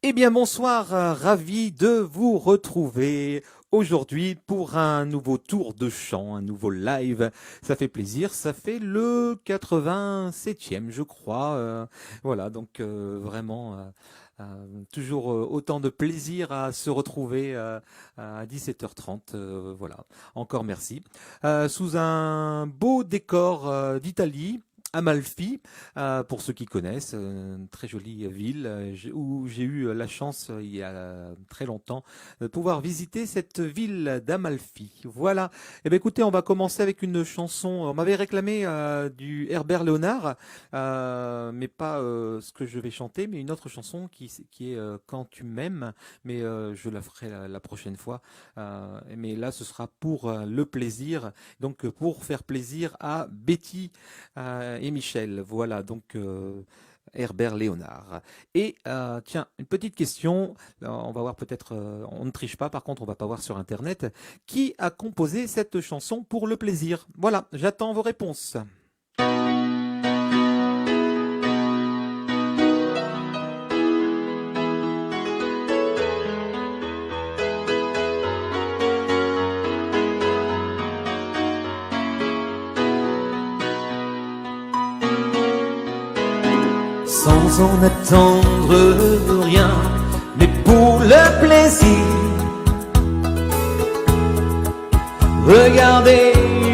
Eh bien bonsoir, ravi de vous retrouver aujourd'hui pour un nouveau tour de chant, un nouveau live. Ça fait plaisir, ça fait le 87e je crois. Voilà, donc vraiment toujours autant de plaisir à se retrouver à 17h30. Voilà, encore merci. Sous un beau décor d'Italie. Amalfi, pour ceux qui connaissent, une très jolie ville où j'ai eu la chance il y a très longtemps de pouvoir visiter cette ville d'Amalfi. Voilà. Eh bien, écoutez, on va commencer avec une chanson. On m'avait réclamé du Herbert Léonard, mais pas ce que je vais chanter, mais une autre chanson qui est Quand tu m'aimes, mais je la ferai la prochaine fois. Mais là, ce sera pour le plaisir, donc pour faire plaisir à Betty et Michel. Voilà, donc Herbert Léonard. Et tiens, une petite question. On va voir peut-être, on ne triche pas, par contre, on va pas voir sur Internet. Qui a composé cette chanson pour le plaisir? Voilà, j'attends vos réponses. Sans en attendre rien, mais pour le plaisir. Regarder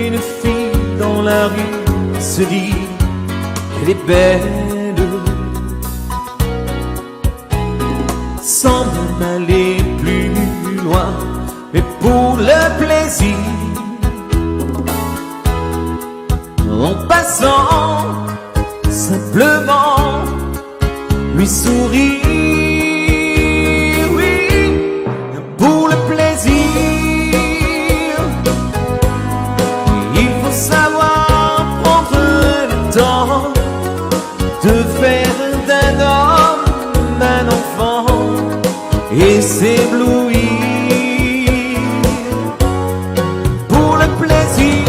une fille dans la rue, se dire qu'elle est belle, sans même aller plus loin, mais pour le plaisir. En passant simplement lui sourire, oui, pour le plaisir. Il faut savoir prendre le temps de faire d'un homme un enfant et s'éblouir pour le plaisir,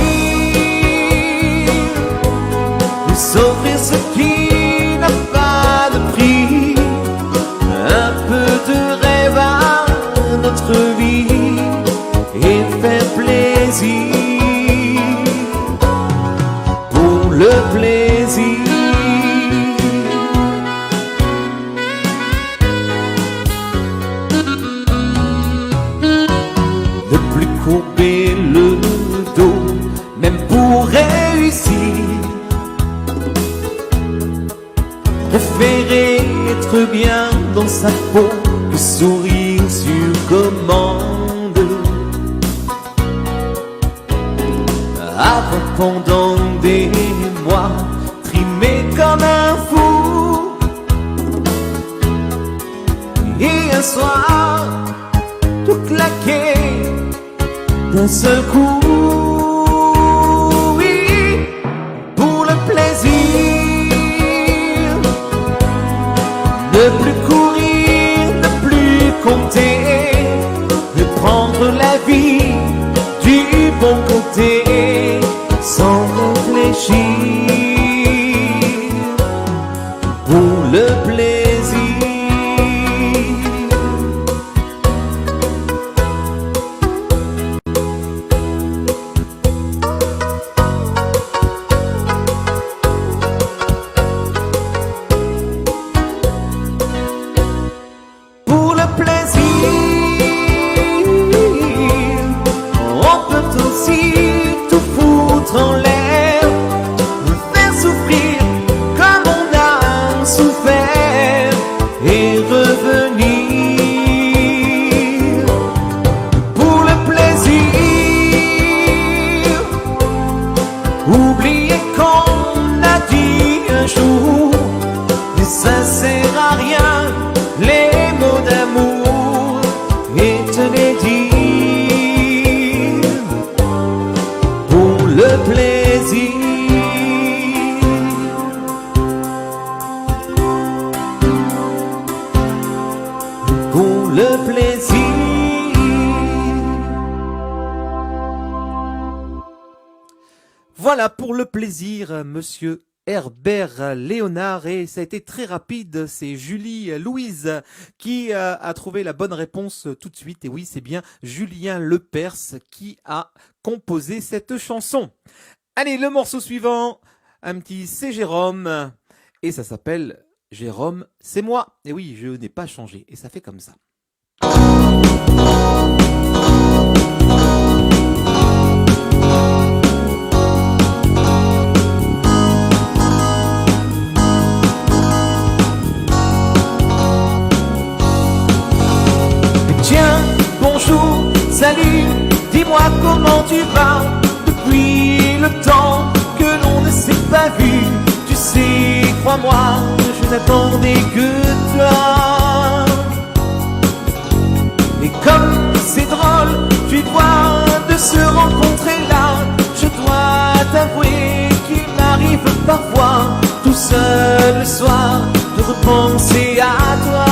de s'offrir ce qui n'a pas de prix, un peu de rêve à notre vie et faire plaisir pour le plaisir. Ne plus courber le dos, même pour réussir. Préférer être bien dans sa peau que sourire sur commande. Avant pendant des mois, trimé comme un fou, et un soir, tout claqué d'un seul coup. Oui, pour le plaisir, ne plus courir, ne plus compter, de prendre la vie du bon côté, sans réfléchir, pour le plaisir. Pour le plaisir, on peut aussi tout foutre en l'air, faire souffrir comme on a souffert et revenir pour le plaisir. Oublier qu'on a dit un jour, mais ça sert à rien les mots d'amour, et te les dire pour le plaisir. Pour le plaisir. Voilà pour le plaisir, monsieur Herbert Léonard, et ça a été très rapide. C'est Julie Louise qui a trouvé la bonne réponse tout de suite. Et oui, c'est bien Julien Lepers qui a composé cette chanson. Allez, le morceau suivant, un petit c'est Jérôme, et ça s'appelle Jérôme, c'est moi. Et oui, je n'ai pas changé, et ça fait comme ça. Tiens, bonjour, salut, dis-moi comment tu vas. Depuis le temps que l'on ne s'est pas vu, tu sais, crois-moi, je n'attendais que toi. Et comme c'est drôle, tu vois, de se rencontrer là, je dois t'avouer qu'il m'arrive parfois, tout seul le soir, de repenser à toi.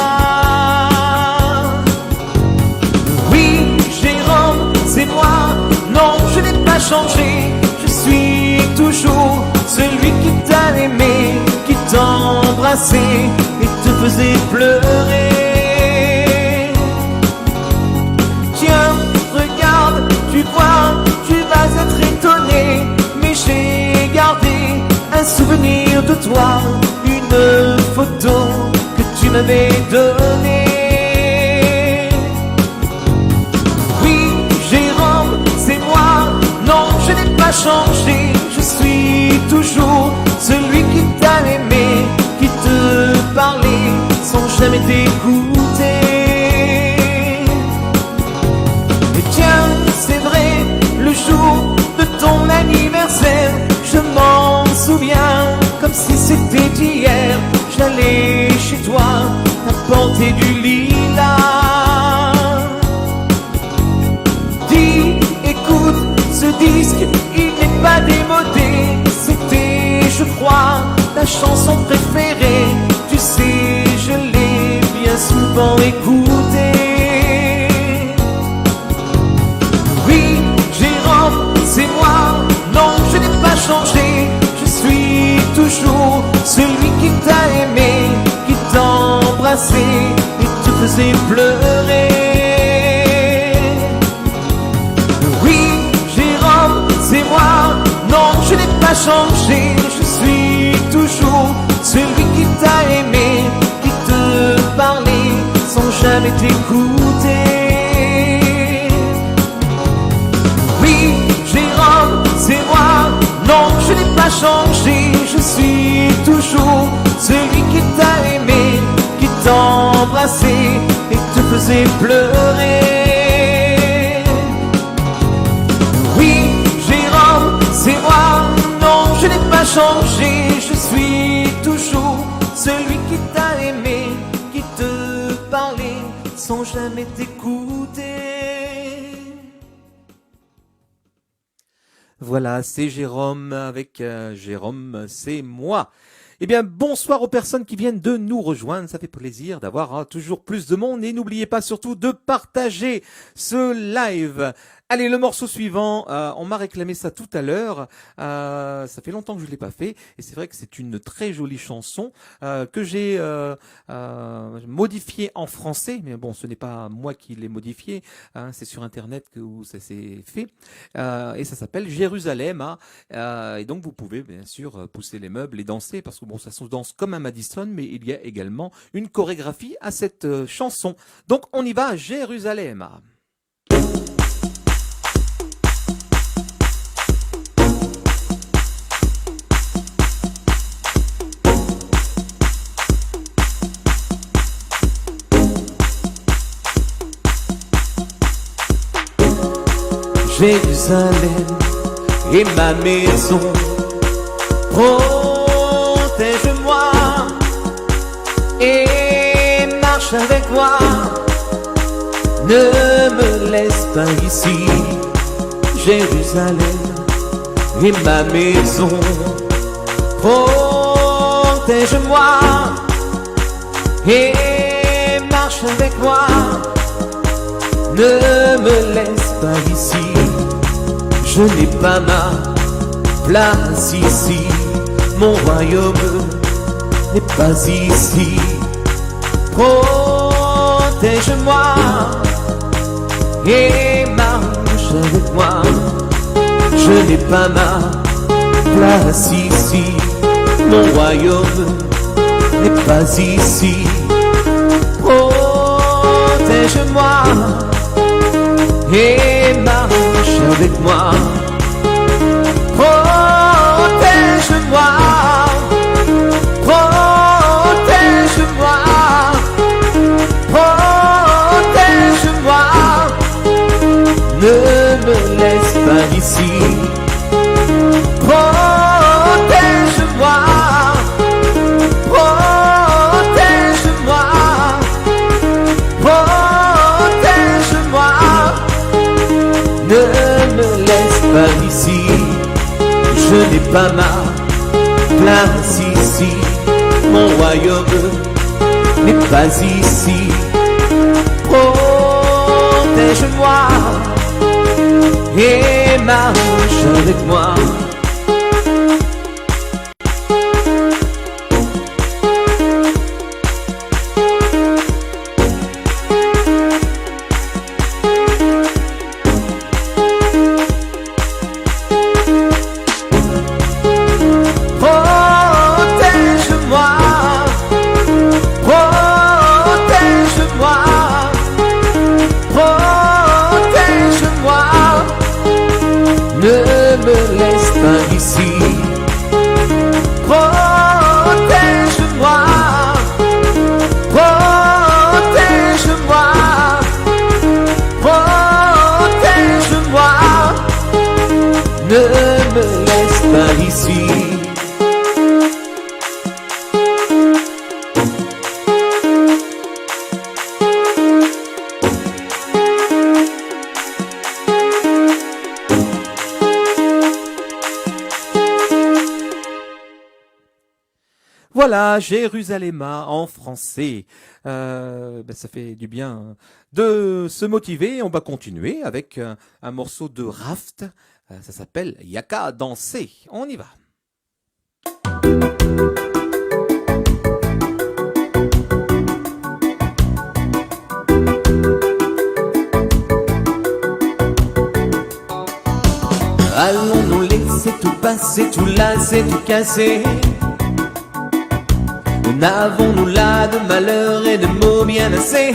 C'est moi, non je n'ai pas changé, je suis toujours celui qui t'a aimé, qui t'embrassait et te faisait pleurer. Tiens, regarde, tu vois, tu vas être étonné, mais j'ai gardé un souvenir de toi, une photo que tu m'avais donnée. Non, je n'ai pas changé, je suis toujours celui qui t'a aimé, qui te parlait sans jamais t'écouter. Et tiens, c'est vrai, le jour de ton anniversaire, je m'en souviens comme si c'était hier. J'allais chez toi, t'apporter du lilas. Dis, écoute, ce disque, il n'est pas démodé. C'était, je crois, ta chanson préférée. Tu sais, je l'ai bien souvent écoutée. Oui, Jérôme, c'est moi. Non, je n'ai pas changé. Je suis toujours celui qui t'a aimé, qui t'embrassait et te faisait pleurer. C'est moi, non je n'ai pas changé, je suis toujours celui qui t'a aimé, qui te parlait sans jamais t'écouter. Oui, Jérôme, c'est moi, non je n'ai pas changé, je suis toujours celui qui t'a aimé, qui t'embrassait et te faisait pleurer. C'est moi, non je n'ai pas changé, je suis toujours celui qui t'a aimé, qui te parlait sans jamais t'écouter. Voilà, c'est Jérôme avec Jérôme, c'est moi. Eh bien, bonsoir aux personnes qui viennent de nous rejoindre. Ça fait plaisir d'avoir toujours plus de monde. Et n'oubliez pas surtout de partager ce live. Allez, le morceau suivant, on m'a réclamé ça tout à l'heure. Ça fait longtemps que je ne l'ai pas fait. Et c'est vrai que c'est une très jolie chanson que j'ai modifiée en français. Mais bon, ce n'est pas moi qui l'ai modifiée. C'est sur Internet où ça s'est fait. Et ça s'appelle Jérusalem. Et donc, vous pouvez bien sûr pousser les meubles et danser. Parce que bon, ça se danse comme un Madison. Mais il y a également une chorégraphie à cette chanson. Donc, on y va à Jérusalem. Jérusalem est ma maison, protège-moi et marche avec moi, ne me laisse pas ici. Jérusalem est ma maison, protège-moi et marche avec moi, ne me laisse pas ici. Je n'ai pas ma place ici, mon royaume n'est pas ici. Protège-moi et marche avec moi. Je n'ai pas ma place ici. Mon royaume n'est pas ici. Protège-moi et marche avec moi. Protège-moi, protège-moi, protège-moi. Ne me laisse pas ici. Protège-moi, protège-moi, protège-moi. Ne me laisse pas ici. Je n'ai pas ma place ici. Mon royaume n'est pas ici. Protège-moi et marche avec moi. Ne me laisse pas ici. Protège-moi, protège-moi, protège-moi. Ne me laisse pas ici. Voilà, Jérusalem en français. Ça fait du bien de se motiver. On va continuer avec un morceau de Raft. Ça s'appelle Yaka danser. On y va. Allons nous laisser tout passer, tout lasser, tout casser. N'avons-nous là de malheur et de mots bien assez?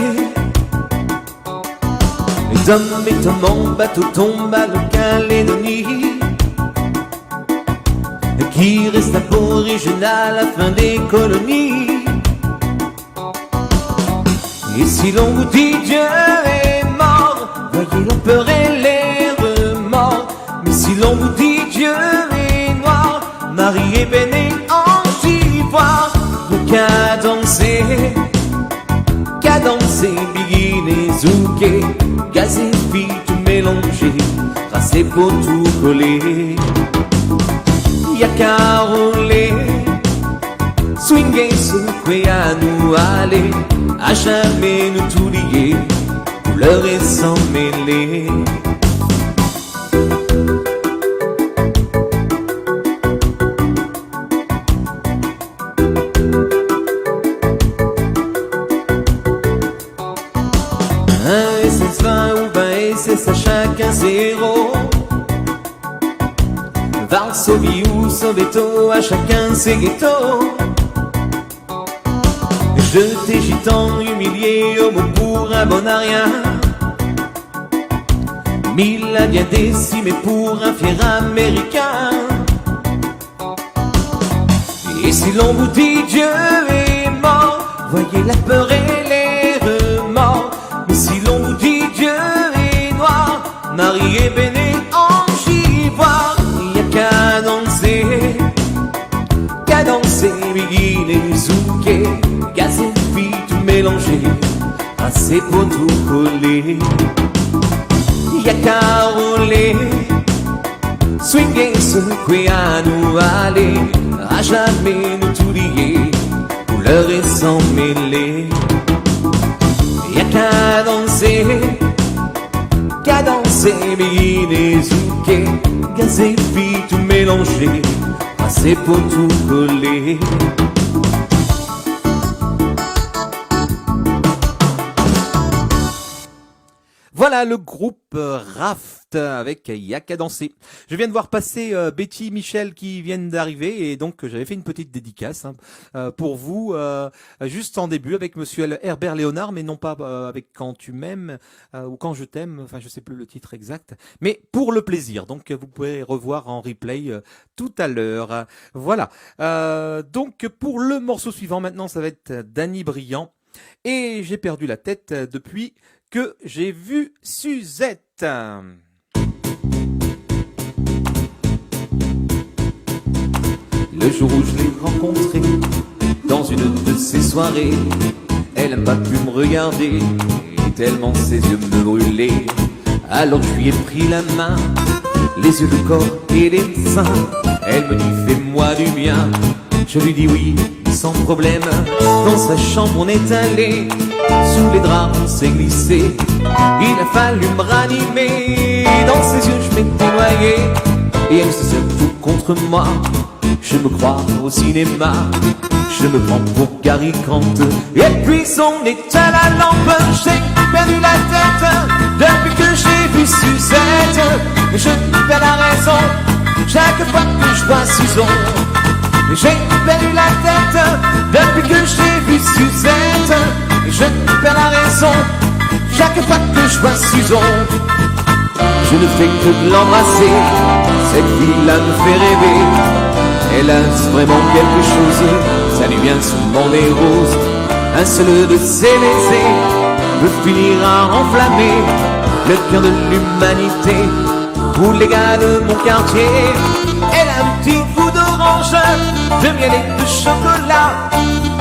Les hommes et Tom en bateau tombent à Calédonie, qui reste aborigène à la fin des colonies. Et si l'on vous dit Dieu est mort, voyez l'on peur et les remords. Mais si l'on vous dit Dieu est noir, Marie est bénie en ivoire. Cadencer, biguiner, zouker, gazer, filles, tout mélanger, raser pour tout coller. Y'a qu'à rouler, swinguer, secouer, à nous aller, à jamais nous tout lier, couleur et sans mêler. C'est à chacun zéro. Varsovie ou Soweto, à chacun ses ghettos. Jeté, gitan, humilié, homo pour un bon à rien. 1000 Indiens décimés pour un fier américain. Et si l'on vous dit Dieu est mort, voyez la peur et les remords. Mais si l'on vous dit Dieu est noir, Marie est bénie en ivoire. Y'a qu'à danser, biguiner, zouker, gazer, filles, tout mélanger, assez pour tout coller. Y'a qu'à rouler, swinguer, secouer, à nous aller, à jamais nous tout lier, couleur et sans mêler. Y'a qu'à danser, biguiner, zouker, gazer, filles, tout mélanger, c'est pour tout coller. Voilà le groupe Raft avec Yak à danser. Je viens de voir passer Betty, Michel qui viennent d'arriver et donc j'avais fait une petite dédicace pour vous juste en début avec monsieur Herbert Léonard, mais non pas avec Quand tu m'aimes ou Quand je t'aime, enfin je sais plus le titre exact, mais pour le plaisir. Donc vous pouvez revoir en replay tout à l'heure. Voilà. Donc pour le morceau suivant maintenant, ça va être Danny Briand et j'ai perdu la tête depuis que j'ai vu Suzette. Le jour où je l'ai rencontrée, dans une de ces soirées, elle n'a pas pu me regarder, tellement ses yeux me brûlaient. Alors je lui ai pris la main, les yeux, le corps et les seins. Elle me dit fais-moi du bien, je lui dis oui, sans problème. Dans sa chambre on est allé, sous les draps on s'est glissé. Il a fallu me ranimer, dans ses yeux je m'étais noyé. Et elle se serre tout contre moi, je me crois au cinéma. Je me prends pour Gary Grant. Et puis on éteint la lampe, j'ai perdu la tête depuis que j'ai vu Suzette. Et je perds la raison chaque fois que je vois Suzon. J'ai perdu la tête depuis que j'ai vu Suzette. Et je perds la raison chaque fois que je vois Suzon. Je ne fais que de l'embrasser, cette fille-là me fait rêver. Elle a vraiment quelque chose, ça lui vient souvent des roses. Un seul de ses baisers peut finir à enflammer le cœur de l'humanité. Pour les gars de mon quartier, elle a un petit goût d'orange, de miel et de chocolat.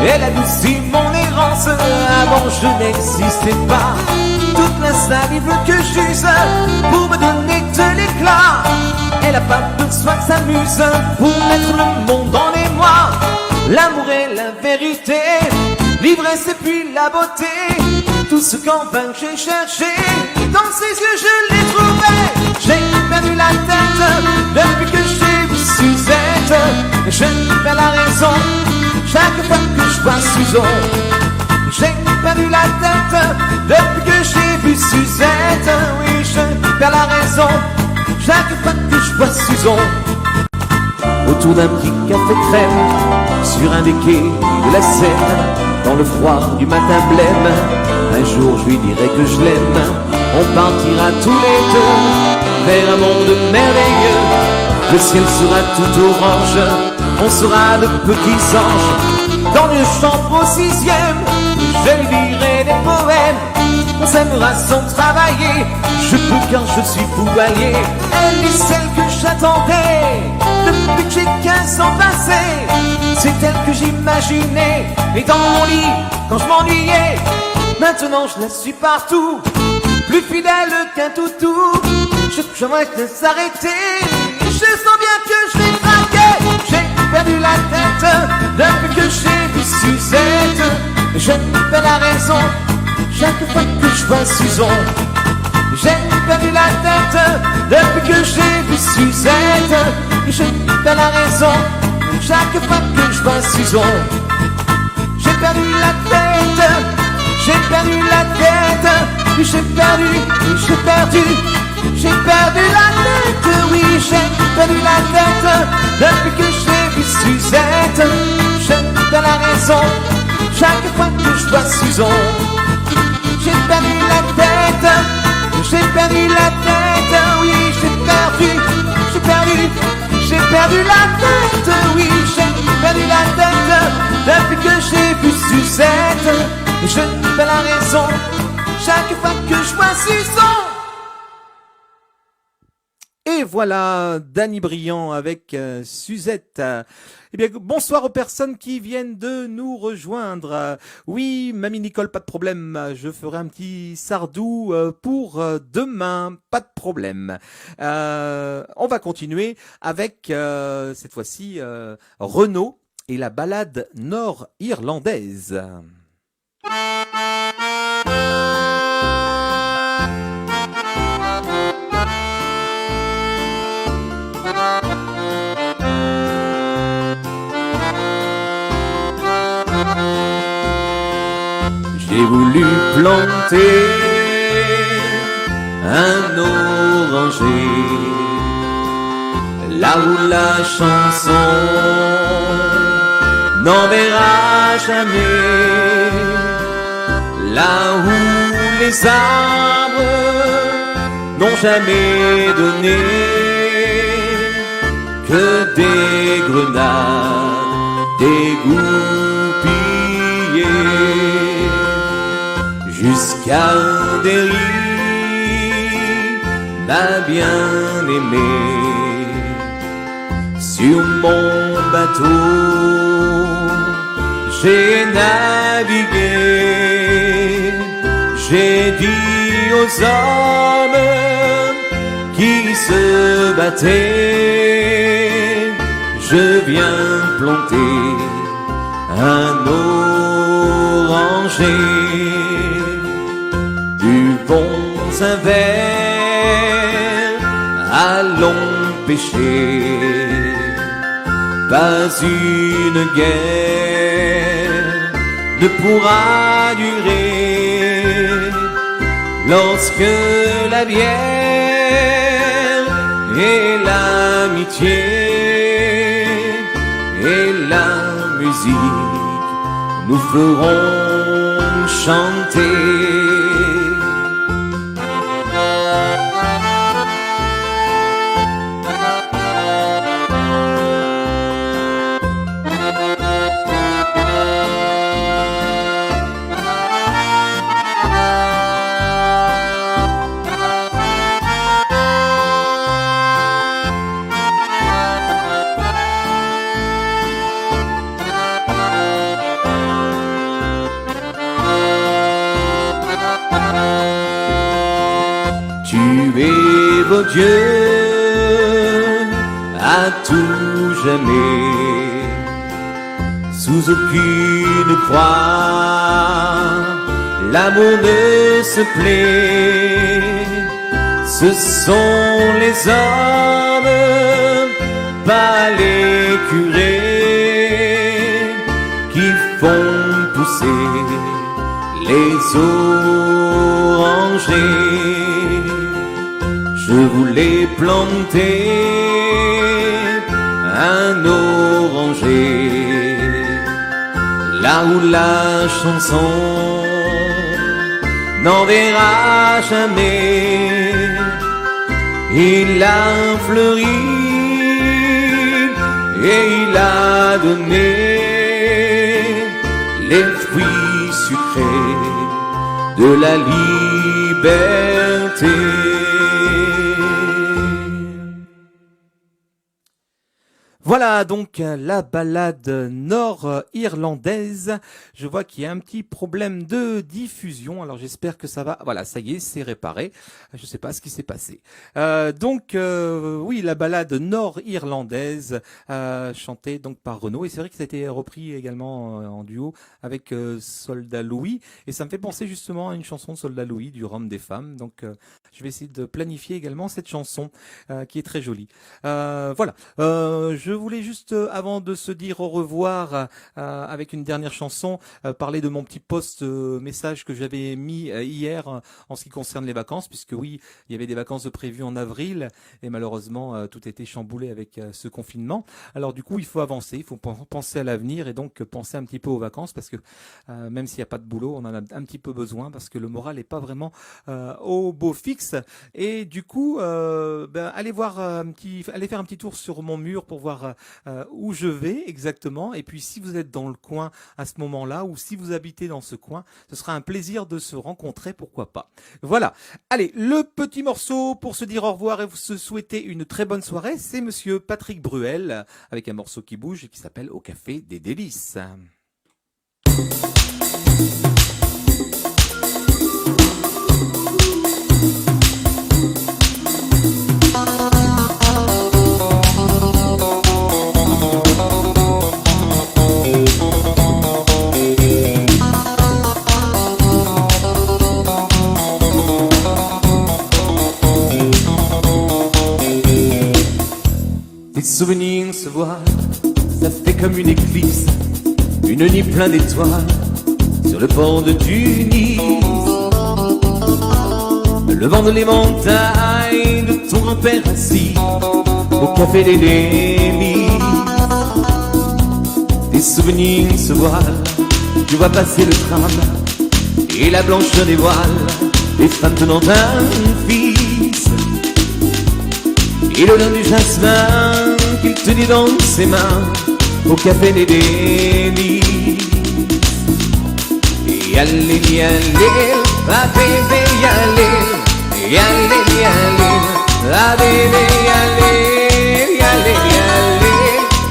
Elle adoucit mon errance, avant je n'existais pas. Toute la salive que j'use pour me donner de l'éclat. Elle a pas besoin que s'amuse pour mettre le monde en émoi. L'amour est la vérité, l'ivresse et puis la beauté. Tout ce qu'en vain j'ai cherché, dans ses yeux je l'ai trouvé. J'ai perdu la tête depuis que j'ai vu Suzette. Je perds la raison chaque fois que je vois Suzon. J'ai perdu la tête depuis que j'ai vu Suzette. Oui, je perds la raison chaque fois que je vois Suzon. Autour d'un petit café crème, sur un des quais de la Seine, dans le froid du matin blême, un jour je lui dirai que je l'aime. On partira tous les deux vers un monde merveilleux. Le ciel sera tout orange, on sera de petits anges. Dans le chambre au 6e, je lui dirai des poèmes. On s'aimera sans travailler, je peux car je suis poulailler. Elle est celle que j'attendais depuis que j'ai 15 ans passés. C'est elle que j'imaginais, et dans mon lit, quand je m'ennuyais. Maintenant je la suis partout, plus fidèle qu'un toutou. J'aimerais te s'arrêter, je sens bien que je vais craquer. J'ai perdu la tête depuis que j'ai vu Suzette. Je perds la raison chaque fois que je vois Suzon. J'ai perdu la tête depuis que j'ai vu Suzette. Je perds la raison chaque fois que je vois Suzon. J'ai perdu la tête, j'ai perdu la tête. J'ai perdu, j'ai perdu, j'ai perdu la tête. Oui, j'ai perdu la tête depuis que j'ai vu Suzette. Je perds la raison chaque fois que je vois Suzon. J'ai perdu la tête, j'ai perdu la tête. Oui, j'ai perdu, j'ai perdu, j'ai perdu la tête. Oui, j'ai perdu la tête depuis que j'ai vu Suzette. Et je perds la raison chaque fois que je vois Suzon. Et voilà, Danny Briand avec Suzette. Eh bien, bonsoir aux personnes qui viennent de nous rejoindre. Oui, Mamie Nicole, pas de problème. Je ferai un petit sardou pour demain, pas de problème. On va continuer avec, cette fois-ci, Renaud et la balade nord-irlandaise. j'ai voulu planter un oranger là où la chanson n'enverra jamais, là où les arbres n'ont jamais donné que des grenades dégoupillées, jusqu'à Derry, ma bien-aimée. Sur mon bateau, j'ai navigué, j'ai dit aux hommes qui se battaient, je viens planter un oranger. Buvons un verre, allons pêcher. Pas une guerre ne pourra durer lorsque la bière et l'amitié et la musique nous feront chanter. Tuez vos dieux à tout jamais, sous aucune croix, l'amour ne se plaît. Ce sont les hommes, pas les curés, qui font pousser les orangers. Je voulais planter un oranger là où la chanson n'enverra jamais. Il a fleuri et il a donné les fruits sucrés de la liberté. Voilà donc la ballade nord-irlandaise. Je vois qu'il y a un petit problème de diffusion. Alors j'espère que ça va. Voilà, ça y est, c'est réparé. Je ne sais pas ce qui s'est passé. Oui, la ballade nord-irlandaise chantée donc par Renaud. Et c'est vrai que ça a été repris également en duo avec Soldat Louis. Et ça me fait penser justement à une chanson de Soldat Louis du Rhum des femmes. Donc je vais essayer de planifier également cette chanson qui est très jolie. Voilà. Je voulais juste, avant de se dire au revoir avec une dernière chanson, parler de mon petit post message que j'avais mis hier en ce qui concerne les vacances, puisque oui, il y avait des vacances de prévues en avril et malheureusement tout a été chamboulé avec ce confinement. Alors du coup, il faut avancer, il faut penser à l'avenir et donc penser un petit peu aux vacances, parce que même s'il n'y a pas de boulot, on en a un petit peu besoin parce que le moral n'est pas vraiment au beau fixe. Et du coup, allez faire un petit tour sur mon mur pour voir où je vais exactement, et puis si vous êtes dans le coin à ce moment-là ou si vous habitez dans ce coin, ce sera un plaisir de se rencontrer, pourquoi pas. Voilà, allez, le petit morceau pour se dire au revoir et vous se souhaiter une très bonne soirée, c'est monsieur Patrick Bruel avec un morceau qui bouge et qui s'appelle Au Café des Délices. Tes souvenirs se voilent, ça fait comme une éclipse, une nuit pleine d'étoiles. sur le port de Tunis. Le vent de les montagnes de ton grand-père assis au café des délices. Tes souvenirs se voilent, tu vois passer le tram et la blancheur des voiles, les femmes tenant un fils. Et l'odeur du jasmin qu'il tenait dans ses mains au café des délices. Yallé, yallé, ah bébé, yallé, yallé, yallé, ah bébé, yallé, yallé, yallé,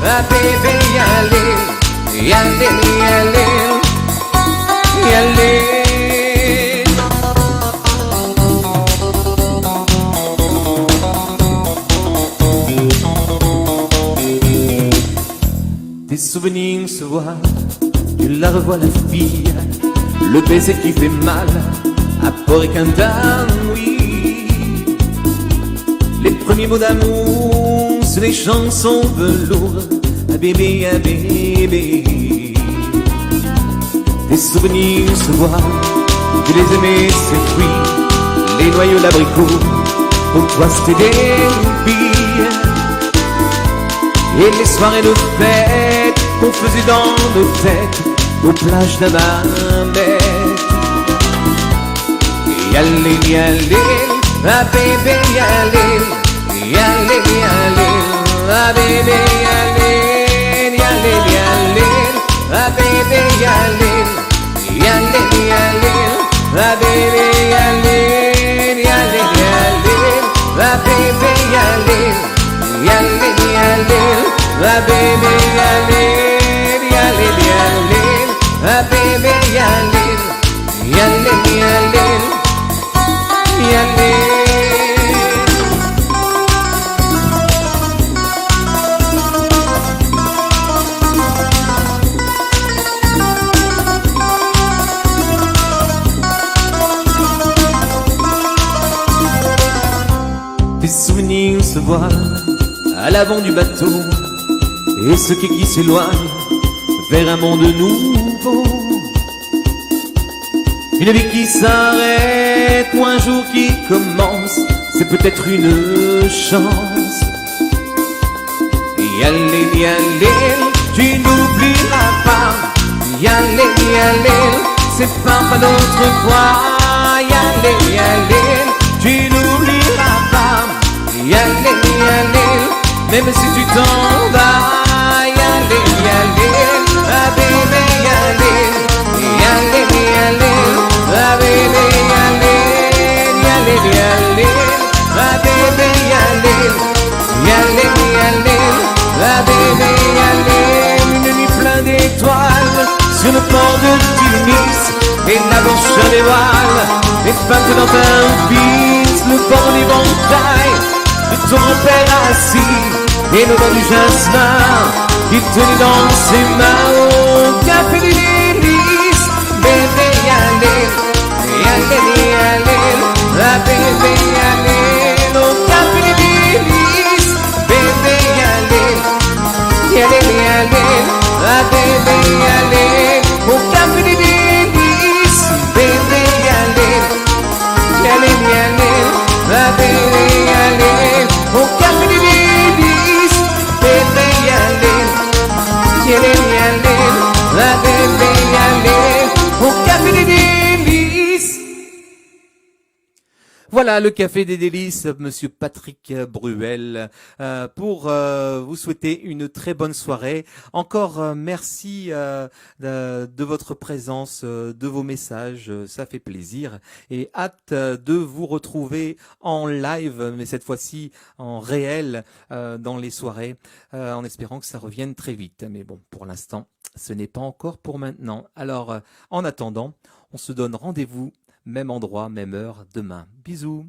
ah bébé, yallé, yallé, yallé, yallé. Tes souvenirs se voient, tu la revois la fille, le baiser qui fait mal à Port et Quintin, oui. Les premiers mots d'amour sur les chansons velours, ah bébé, ah bébé. Tes souvenirs se voient, tu les aimais, ces fruits, les noyaux d'abricot, pour toi c'était des billes. Et les soirées de fête qu'on faisait dans nos têtes aux plages d'Amamette. Yallé, yallé, ah bébé, yallé, yallé, yallé, ah bébé, yallé, yallé, yallé, ah bébé, yallé, yallé, yallé, ah bébé, yallé, yallé, yallé, ah bébé, yallé, yallé, yallé, ah bébé, yallé, yallé, yallé, ah bébé, yallé, yallé, yallé, yallé. Tes souvenirs se voient à l'avant du bateau, et ce qui s'éloigne vers un monde nouveau. Une vie qui s'arrête ou un jour qui commence, c'est peut-être une chance. Yallé, yallé, tu n'oublieras pas. Yallé, yallé, c'est pas d'autre quoi. Yallé, yallé, tu n'oublieras pas. Yallé, yallé, même si tu t'en vas. Yallé, yallé, ah bébé, yallé, yallé, yallé, ah bébé, yallé, yallé, yallé, ah bébé, yallé, yallé, yallé, ah bébé, yallé. Une nuit pleine d'étoiles sur le port de Tunis, et la blancheur des voiles, les femmes dans un fils, le port des montagnes de ton père assis, et le vent du jasmin qui tenait dans ses mains au café des délices. Bébé, yallé, yallé, yallé, ah bébé, yallé, au café des délices. Bébé, yallé, yallé, yallé, ah bébé, yallé, au café des délices. Bébé, yallé, yallé, yallé, ah bébé, yallé, au café des délices. Bébé, yallé, yallé, yallé, ah bébé, yallé, au café des délices. Voilà le Café des Délices, Monsieur Patrick Bruel, pour vous souhaiter une très bonne soirée. Encore merci de votre présence, de vos messages, ça fait plaisir. Et hâte de vous retrouver en live, mais cette fois-ci en réel, dans les soirées, en espérant que ça revienne très vite. Mais bon, pour l'instant, ce n'est pas encore pour maintenant. Alors, en attendant, on se donne rendez-vous, même endroit, même heure, demain. Bisous.